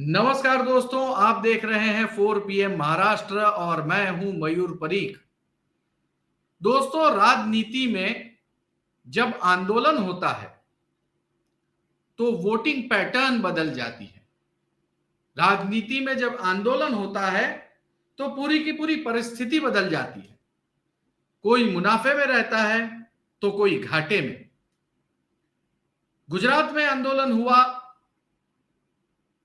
नमस्कार दोस्तों, आप देख रहे हैं 4 PM महाराष्ट्र और मैं हूं मयूर परीख। दोस्तों, राजनीति में जब आंदोलन होता है तो वोटिंग पैटर्न बदल जाती है। राजनीति में जब आंदोलन होता है तो पूरी की पूरी परिस्थिति बदल जाती है। कोई मुनाफे में रहता है तो कोई घाटे में। गुजरात में आंदोलन हुआ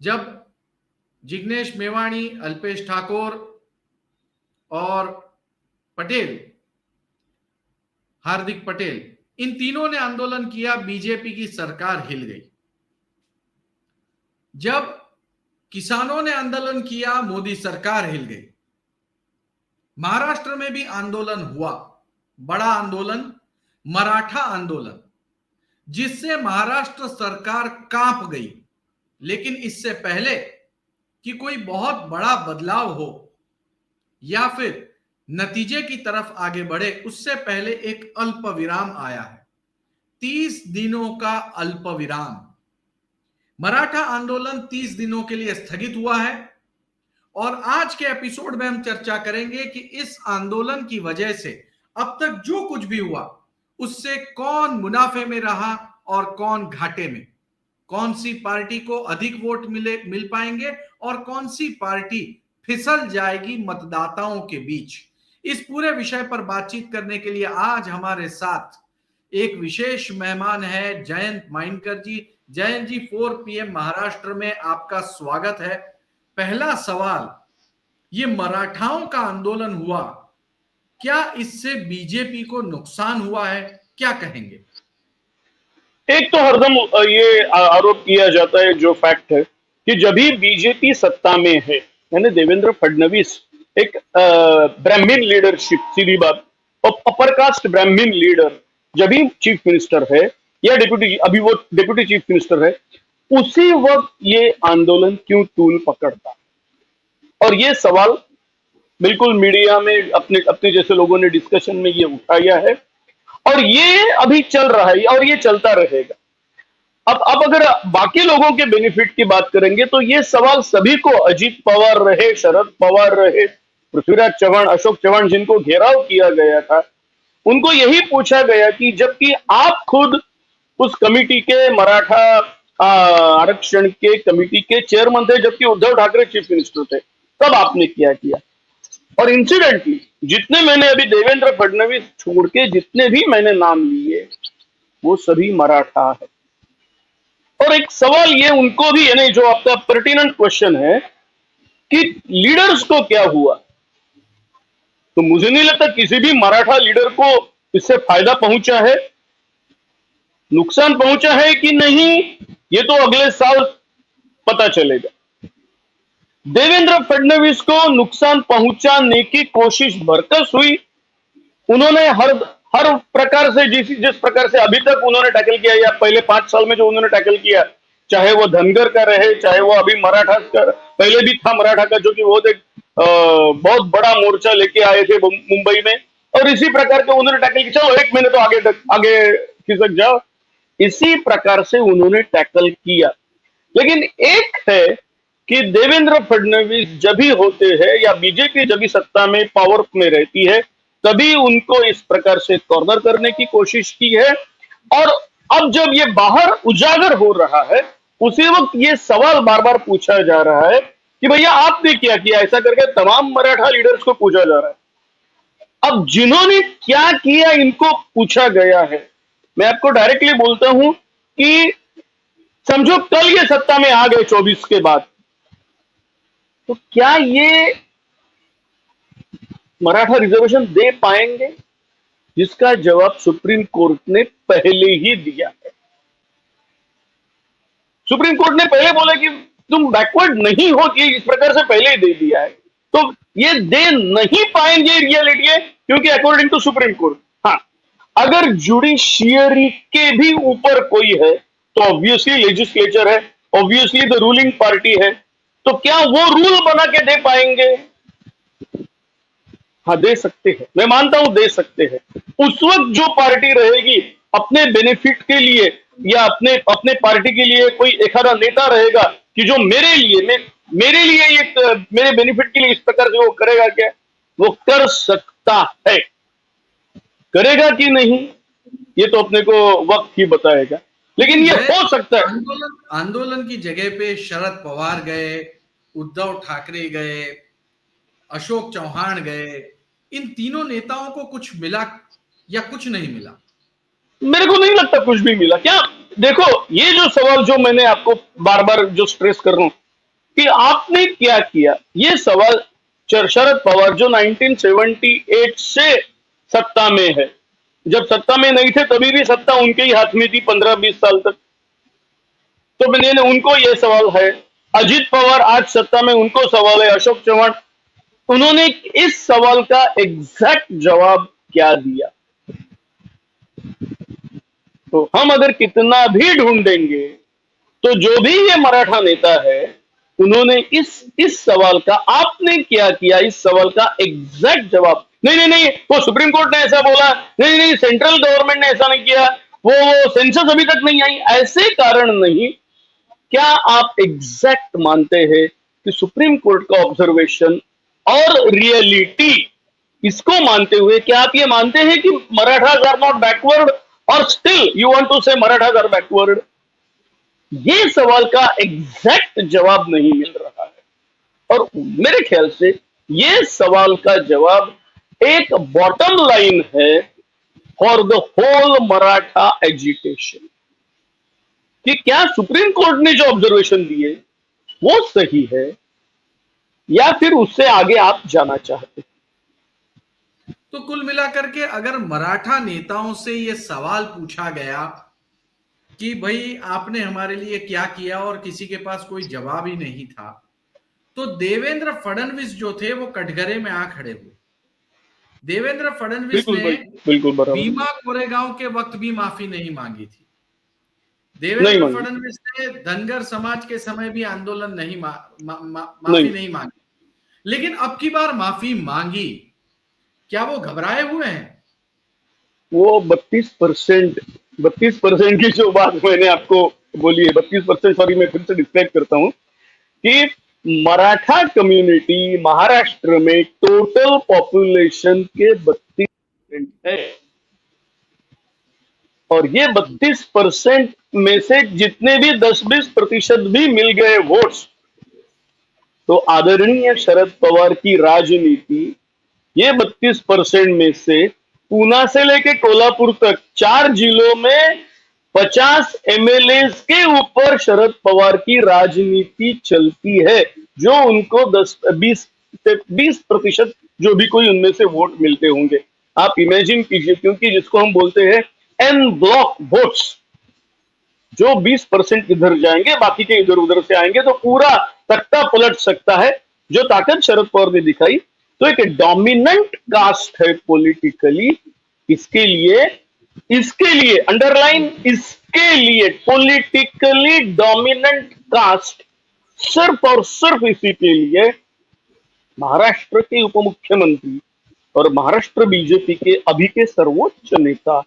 जब जिग्नेश मेवाणी, अल्पेश ठाकोर और पटेल, हार्दिक पटेल, इन तीनों ने आंदोलन किया, बीजेपी की सरकार हिल गई। जब किसानों ने आंदोलन किया, मोदी सरकार हिल गई। महाराष्ट्र में भी आंदोलन हुआ, बड़ा आंदोलन, मराठा आंदोलन, जिससे महाराष्ट्र सरकार कांप गई। लेकिन इससे पहले कि कोई बहुत बड़ा बदलाव हो या फिर नतीजे की तरफ आगे बढ़े, उससे पहले एक अल्प विराम आया है, 30 दिनों का अल्प विराम। मराठा आंदोलन 30 दिनों के लिए स्थगित हुआ है और आज के एपिसोड में हम चर्चा करेंगे कि इस आंदोलन की वजह से अब तक जो कुछ भी हुआ उससे कौन मुनाफे में रहा और कौन घाटे में, कौन सी पार्टी को अधिक वोट मिल पाएंगे और कौन सी पार्टी फिसल जाएगी मतदाताओं के बीच। इस पूरे विषय पर बातचीत करने के लिए आज हमारे साथ एक विशेष मेहमान है, जयंत माइनकर जी। जयंत जी, 4 PM महाराष्ट्र में आपका स्वागत है। पहला सवाल, ये मराठाओं का आंदोलन हुआ, क्या इससे बीजेपी को नुकसान हुआ है, क्या कहेंगे? एक तो हरदम ये आरोप किया जाता है, जो फैक्ट है कि जब भी बीजेपी सत्ता में है, यानी देवेंद्र फडणवीस एक ब्राह्मण लीडरशिप, सीधी बात, और अपर कास्ट ब्राह्मण लीडर जब भी चीफ मिनिस्टर है या डिप्यूटी, अभी वो डिप्यूटी चीफ मिनिस्टर है, उसी वक्त ये आंदोलन क्यों तूल पकड़ता? और ये सवाल बिल्कुल मीडिया में अपने अपने जैसे लोगों ने डिस्कशन में ये उठाया है और ये अभी चल रहा है और ये चलता रहेगा। अब अगर बाकी लोगों के बेनिफिट की बात करेंगे तो ये सवाल सभी को, अजीत पवार रहे, शरद पवार रहे, पृथ्वीराज चव्हाण, अशोक चव्हाण, जिनको घेराव किया गया था, उनको यही पूछा गया कि जबकि आप खुद उस कमिटी के, मराठा आरक्षण के कमिटी के चेयरमैन थे, जबकि उद्धव ठाकरे चीफ मिनिस्टर थे, तब आपने क्या किया? और इंसिडेंटली जितने मैंने अभी देवेंद्र फडणवीस छोड़ के जितने भी मैंने नाम लिए वो सभी मराठा है। और एक सवाल ये उनको भी, यानी जो आपका पर्टिनेंट क्वेश्चन है कि लीडर्स को क्या हुआ, तो मुझे नहीं लगता किसी भी मराठा लीडर को इससे फायदा पहुंचा है, नुकसान पहुंचा है कि नहीं, ये तो अगले साल पता चलेगा। देवेंद्र फडणवीस को नुकसान पहुंचाने की कोशिश भरकस हुई। उन्होंने हर प्रकार से, जिस प्रकार से अभी तक उन्होंने टैकल किया या पहले 5 साल में जो उन्होंने टैकल किया, चाहे वो धनगर का रहे, चाहे वो अभी मराठा का, पहले भी था मराठा का, जो कि वो एक बहुत बड़ा मोर्चा लेके आए थे मुंबई में, और इसी प्रकार के उन्होंने टैकल किया। चलो एक महीने तो आगे खिसक जाओ, इसी प्रकार से उन्होंने टैकल किया। लेकिन एक है कि देवेंद्र फडणवीस जब भी होते हैं या बीजेपी जब भी सत्ता में, पावर में रहती है, तभी उनको इस प्रकार से कॉर्नर करने की कोशिश की है। और अब जब ये बाहर उजागर हो रहा है, उसी वक्त ये सवाल बार बार पूछा जा रहा है कि भैया आपने क्या किया, ऐसा करके तमाम मराठा लीडर्स को पूछा जा रहा है। अब जिन्होंने क्या किया इनको पूछा गया है। मैं आपको डायरेक्टली बोलता हूं कि समझो कल ये सत्ता में आ गए 24 के बाद, तो क्या ये मराठा रिजर्वेशन दे पाएंगे? जिसका जवाब सुप्रीम कोर्ट ने पहले ही दिया है। सुप्रीम कोर्ट ने पहले बोला कि तुम बैकवर्ड नहीं हो, इस प्रकार से पहले ही दे दिया है, तो ये दे नहीं पाएंगे, रियलिटी है, क्योंकि अकॉर्डिंग टू सुप्रीम कोर्ट। हाँ, अगर जुडिशियरी के भी ऊपर कोई है तो ऑब्वियसली लेजिस्लेचर है, ऑब्वियसली द रूलिंग पार्टी है, तो क्या वो रूल बना के दे पाएंगे? हाँ, दे सकते हैं, मैं मानता हूं दे सकते हैं। उस वक्त जो पार्टी रहेगी अपने बेनिफिट के लिए या अपने पार्टी के लिए कोई एखादा नेता रहेगा कि जो मेरे लिए मेरे बेनिफिट के लिए इस प्रकार से वो करेगा क्या? वो कर सकता है। करेगा कि नहीं ये तो अपने को वक्त ही बताएगा, लेकिन ये हो सकता है। आंदोलन की जगह पे शरद पवार गए, उद्धव ठाकरे गए, अशोक चौहान गए, इन तीनों नेताओं को कुछ मिला या कुछ नहीं मिला? मेरे को नहीं लगता कुछ भी मिला। क्या देखो, ये जो सवाल जो मैंने आपको बार बार जो स्ट्रेस कर रहा हूं कि आपने क्या किया, ये सवाल शरद पवार जो 1978 से सत्ता में है, जब सत्ता में नहीं थे तभी भी सत्ता उनके ही हाथ में थी 15-20 साल तक, तो मैंने उनको ये सवाल है। अजित पवार आज सत्ता में, उनको सवाल है। अशोक चौहान, उन्होंने इस सवाल का एग्जैक्ट जवाब क्या दिया? तो हम अगर कितना भी ढूंढेंगे तो जो भी ये मराठा नेता है, उन्होंने इस सवाल का, आपने क्या किया, इस सवाल का एग्जैक्ट जवाब, नहीं, वो सुप्रीम कोर्ट ने ऐसा बोला, नहीं, सेंट्रल गवर्नमेंट ने ऐसा नहीं किया, वो सेंसस अभी तक नहीं आई, ऐसे कारण नहीं। क्या आप एग्जैक्ट मानते हैं कि सुप्रीम कोर्ट का ऑब्जर्वेशन और रियलिटी, इसको मानते हुए क्या आप ये मानते हैं कि मराठास आर नॉट बैकवर्ड, और स्टिल यू वांट टू से मराठास आर बैकवर्ड? ये सवाल का एग्जैक्ट जवाब नहीं मिल रहा है। और मेरे ख्याल से ये सवाल का जवाब एक बॉटम लाइन है for the whole Maratha agitation, कि क्या सुप्रीम कोर्ट ने जो ऑब्जर्वेशन दिए वो सही है या फिर उससे आगे आप जाना चाहते हैं। तो कुल मिलाकर के अगर मराठा नेताओं से ये सवाल पूछा गया कि भाई आपने हमारे लिए क्या किया, और किसी के पास कोई जवाब ही नहीं था, तो देवेंद्र फडणवीस जो थे वो कटघरे में आ खड़े हुए। देवेंद्र फडणवीस ने भीमा कोरेगांव के वक्त भी माफी नहीं मांगी थी। देवेंद्र फडणवीस ने धनगर समाज के समय भी आंदोलन नहीं माफी नहीं मांगी, लेकिन अब की बार माफी मांगी। क्या वो घबराए हुए हैं? वो 32% की जो बात मैंने आपको बोली है, 32%, सॉरी मैं फिर से डिस्क्राइब करता हूं कि मराठा कम्युनिटी महाराष्ट्र में टोटल पॉपुलेशन के 32% है, और ये 32% में से जितने भी 10-20% भी मिल गए वोट्स, तो आदरणीय शरद पवार की राजनीति, ये 32% में से पूना से लेके कोल्हापुर तक 4 जिलों में 50 एमएलए के ऊपर शरद पवार की राजनीति चलती है, जो उनको 20% जो भी कोई उनमें से वोट मिलते होंगे। आप इमेजिन कीजिए, क्योंकि जिसको हम बोलते हैं एन ब्लॉक वोट्स, जो 20% इधर जाएंगे बाकी के इधर उधर से आएंगे, तो पूरा तख्ता पलट सकता है। जो ताकत शरद पवार ने दिखाई, तो एक डोमिनेंट कास्ट है पॉलिटिकली, इसके लिए अंडरलाइन, इसके लिए पॉलिटिकली डोमिनेंट कास्ट, सिर्फ और सिर्फ इसी के लिए महाराष्ट्र के उप मुख्यमंत्री और महाराष्ट्र बीजेपी के अभी के सर्वोच्च नेता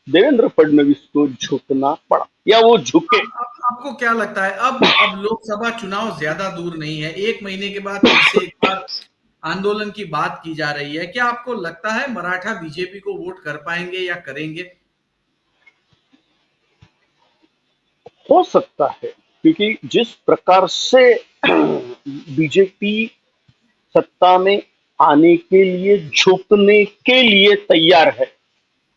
देवेंद्र फडणवीस को झुकना पड़ा, या वो झुके। आपको क्या लगता है, अब लोकसभा चुनाव ज्यादा दूर नहीं है, 1 महीने के बाद फिर से एक बार आंदोलन की बात की जा रही है। क्या आपको लगता है मराठा बीजेपी को वोट कर पाएंगे या करेंगे? हो सकता है, क्योंकि जिस प्रकार से बीजेपी सत्ता में आने के लिए, झुकने के लिए तैयार है,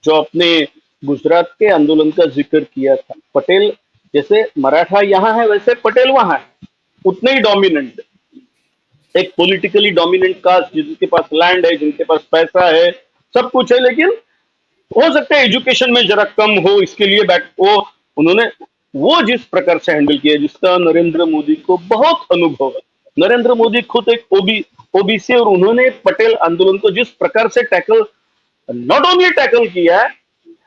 जो अपने गुजरात के आंदोलन का जिक्र किया था, पटेल जैसे मराठा यहां है वैसे पटेल वहां है, उतने ही डोमिनेंट, एक पॉलिटिकली डोमिनेंट कास्ट, जिनके पास लैंड है, जिनके पास पैसा है, सब कुछ है, लेकिन हो सकता है एजुकेशन में जरा कम हो, इसके लिए उन्होंने वो जिस प्रकार से हैंडल किया, जिसका नरेंद्र मोदी को बहुत अनुभव है। नरेंद्र मोदी खुद एक ओबीसी, और उन्होंने पटेल आंदोलन को जिस प्रकार से टैकल, नॉट ओनली टैकल किया है,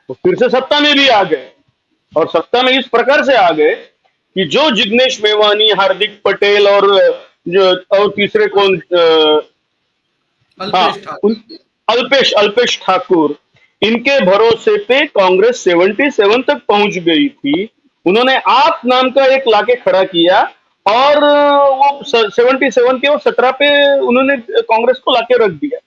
तो फिर से सत्ता में भी आ गए, और सत्ता में इस प्रकार से आ गए कि जो जिग्नेश मेवानी, हार्दिक पटेल और तीसरे कौन, अल्पेश ठाकुर, इनके भरोसे पे कांग्रेस 77 तक पहुंच गई थी। उन्होंने आप नाम का एक लाके खड़ा किया, और वो 77 के वो 17 पे उन्होंने कांग्रेस को लाके रख दिया।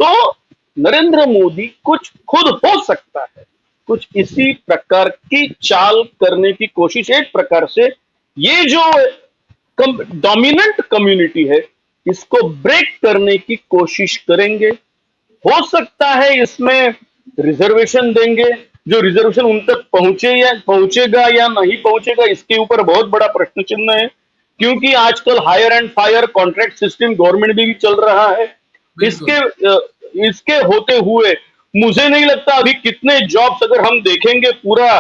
तो नरेंद्र मोदी कुछ खुद हो सकता है, कुछ इसी प्रकार की चाल करने की कोशिश, एक प्रकार से ये जो डोमिनेंट कम्युनिटी है इसको ब्रेक करने की कोशिश करेंगे। हो सकता है इसमें रिजर्वेशन देंगे, जो रिजर्वेशन उन तक पहुंचेगा या नहीं पहुंचेगा इसके ऊपर बहुत बड़ा प्रश्न चिन्ह है, क्योंकि आजकल hire and fire contract system government में भी चल रहा है। इसके इसके होते हुए मुझे नहीं लगता अभी कितने जॉब्स अगर हम देखेंगे पूरा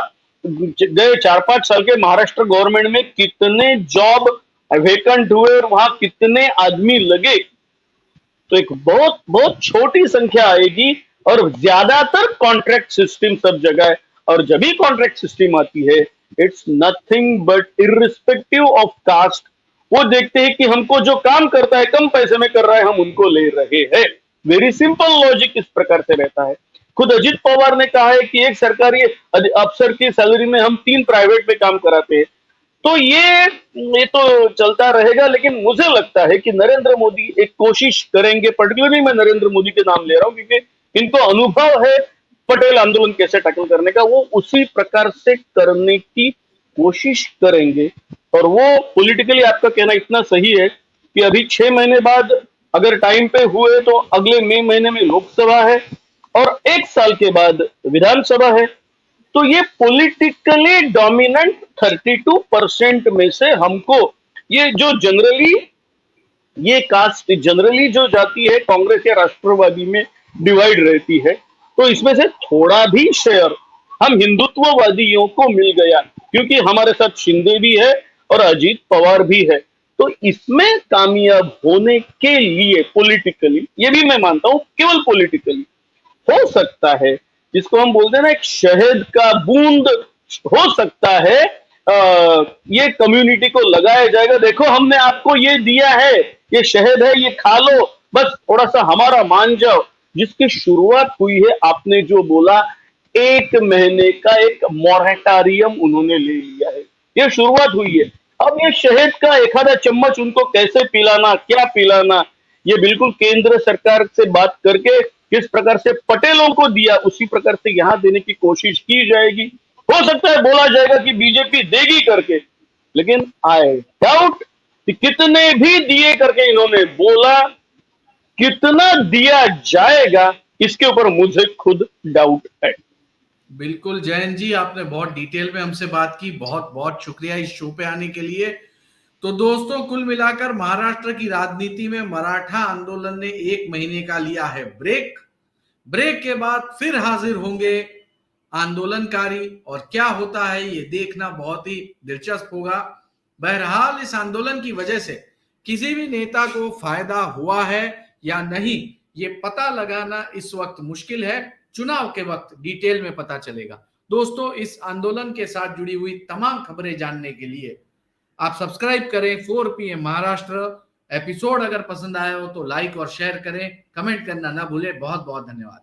गए 4-5 साल के महाराष्ट्र गवर्नमेंट में कितने जॉब वेकेंट हुए और वहां कितने आदमी लगे, तो एक बहुत बहुत छोटी संख्या आएगी और ज्यादातर कॉन्ट्रैक्ट सिस्टम सब जगह है। और जब भी कॉन्ट्रैक्ट सिस्टम आती है it's nothing but irrespective of caste, वो देखते हैं कि हमको जो काम करता है कम पैसे में कर रहा है हम उनको ले रहे हैं। वेरी सिंपल लॉजिक इस प्रकार से रहता है। खुद अजित पवार ने कहा है कि एक सरकारी अफसर की सैलरी में हम 3 प्राइवेट में काम कराते हैं। तो ये तो चलता रहेगा, लेकिन मुझे लगता है कि नरेंद्र मोदी एक कोशिश करेंगे, पर्टिकुलरली मैं नरेंद्र मोदी के नाम ले रहा हूं क्योंकि इनको अनुभव है पटेल आंदोलन कैसे टैकल करने का, वो उसी प्रकार से करने की कोशिश करेंगे। और वो पॉलिटिकली आपका कहना इतना सही है कि अभी 6 महीने बाद अगर टाइम पे हुए तो अगले मई महीने में लोकसभा है और 1 साल के बाद विधानसभा है। तो ये पॉलिटिकली डोमिनेंट 32% में से हमको ये जो जनरली ये कास्ट जनरली जो जाती है कांग्रेस या राष्ट्रवादी में डिवाइड रहती है, तो इसमें से थोड़ा भी शेयर हम हिंदुत्ववादियों को मिल गया, क्योंकि हमारे साथ शिंदे भी है और अजीत पवार भी है। तो इसमें कामयाब होने के लिए पॉलिटिकली, ये भी मैं मानता हूं केवल पॉलिटिकली हो सकता है, जिसको हम बोलते हैं ना एक शहद का बूंद हो सकता है, ये कम्युनिटी को लगाया जाएगा, देखो हमने आपको ये दिया है, ये शहद है, ये खा लो, बस थोड़ा सा हमारा मान जाओ। जिसकी शुरुआत हुई है आपने जो बोला 1 महीने का एक मॉरेटोरियम उन्होंने ले लिया है, ये शुरुआत हुई है। अब ये शहद का एक आधा चम्मच उनको कैसे पिलाना, क्या पिलाना, ये बिल्कुल केंद्र सरकार से बात करके किस प्रकार से पटेलों को दिया उसी प्रकार से यहां देने की कोशिश की जाएगी। हो सकता है बोला जाएगा कि बीजेपी देगी करके, लेकिन आई डाउट कि कितने भी दिए करके इन्होंने बोला, कितना दिया जाएगा इसके ऊपर मुझे खुद डाउट है। बिल्कुल जयंत जी, आपने बहुत डिटेल में हमसे बात की, बहुत बहुत शुक्रिया इस शो पे आने के लिए। तो दोस्तों, कुल मिलाकर महाराष्ट्र की राजनीति में मराठा आंदोलन ने 1 महीने का लिया है ब्रेक के बाद फिर हाजिर होंगे आंदोलनकारी, और क्या होता है ये देखना बहुत ही दिलचस्प होगा। बहरहाल इस आंदोलन की वजह से किसी भी नेता को फायदा हुआ है या नहीं, ये पता लगाना इस वक्त मुश्किल है। चुनाव के वक्त डिटेल में पता चलेगा। दोस्तों, इस आंदोलन के साथ जुड़ी हुई तमाम खबरें जानने के लिए आप सब्सक्राइब करें 4 PM महाराष्ट्र। एपिसोड अगर पसंद आया हो तो लाइक और शेयर करें, कमेंट करना ना भूलें। बहुत बहुत धन्यवाद।